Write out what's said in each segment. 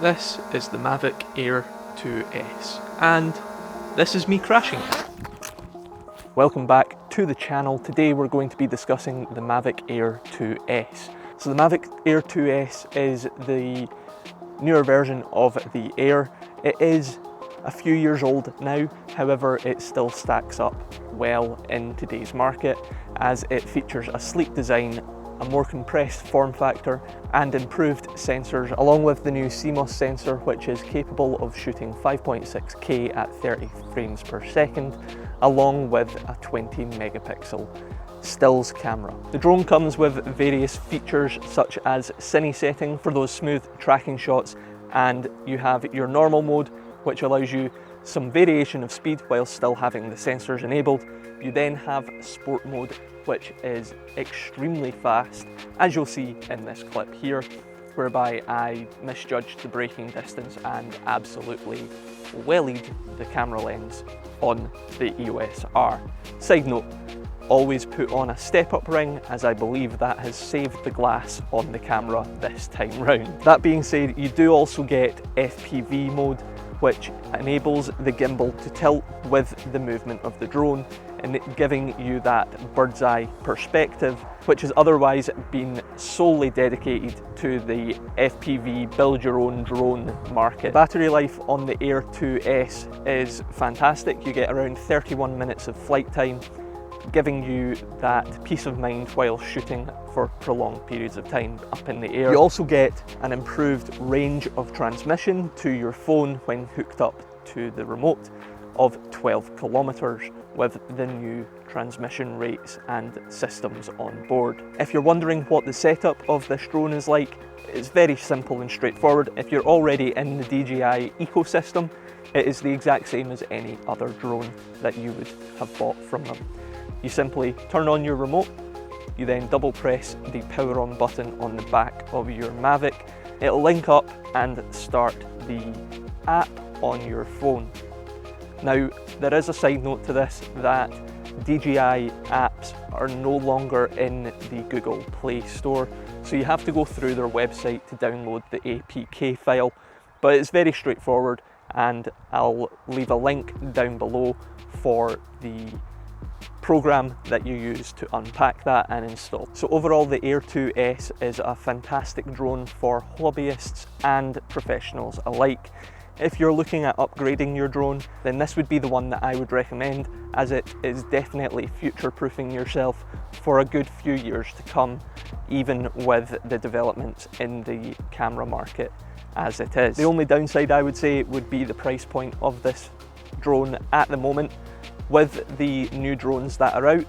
This is the Mavic Air 2S, and this is me crashing it. Welcome back to the channel. Today we're going to be discussing the Mavic Air 2S. So the Mavic Air 2S is the newer version of the Air. It is a few years old now, however it still stacks up well in today's market as it features a sleek design, a more compressed form factor and improved sensors, along with the new CMOS sensor which is capable of shooting 5.6K at 30 frames per second, along with a 20 megapixel stills camera. The drone comes with various features such as cine setting for those smooth tracking shots, and you have your normal mode which allows you some variation of speed while still having the sensors enabled. You then have sport mode, which is extremely fast, as you'll see in this clip here, whereby I misjudged the braking distance and absolutely wellied the camera lens on the EOS R. Side note, always put on a step-up ring, as I believe that has saved the glass on the camera this time round. That being said, you do also get FPV mode, which enables the gimbal to tilt with the movement of the drone and giving you that bird's eye perspective, which has otherwise been solely dedicated to the FPV build your own drone market. Battery life on the Air 2S is fantastic. You get around 31 minutes of flight time, giving you that peace of mind while shooting for prolonged periods of time up in the air. You also get an improved range of transmission to your phone when hooked up to the remote of 12 kilometers with the new transmission rates and systems on board. If you're wondering what the setup of this drone is like, it's very simple and straightforward. If you're already in the DJI ecosystem, it is the exact same as any other drone that you would have bought from them. You simply turn on your remote, you then double press the power on button on the back of your Mavic. It'll link up and start the app on your phone. Now, there is a side note to this, that DJI apps are no longer in the Google Play Store, so you have to go through their website to download the APK file, but it's very straightforward, and I'll leave a link down below for the program that you use to unpack that and install. So overall, the Air 2S is a fantastic drone for hobbyists and professionals alike. If you're looking at upgrading your drone, then this would be the one that I would recommend, as it is definitely future-proofing yourself for a good few years to come, even with the developments in the camera market as it is. The only downside I would say would be the price point of this drone at the moment. With the new drones that are out,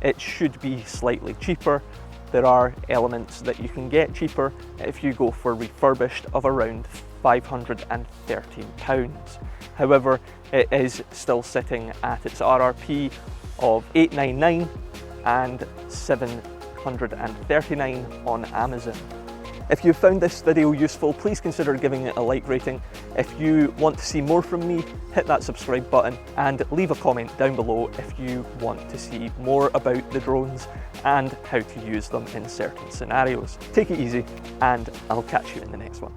it should be slightly cheaper. There are elements that you can get cheaper if you go for refurbished of around £513. However, it is still sitting at its RRP of $899 and $739 on Amazon. If you found this video useful, please consider giving it a like rating. If you want to see more from me, hit that subscribe button and leave a comment down below if you want to see more about the drones and how to use them in certain scenarios. Take it easy, and I'll catch you in the next one.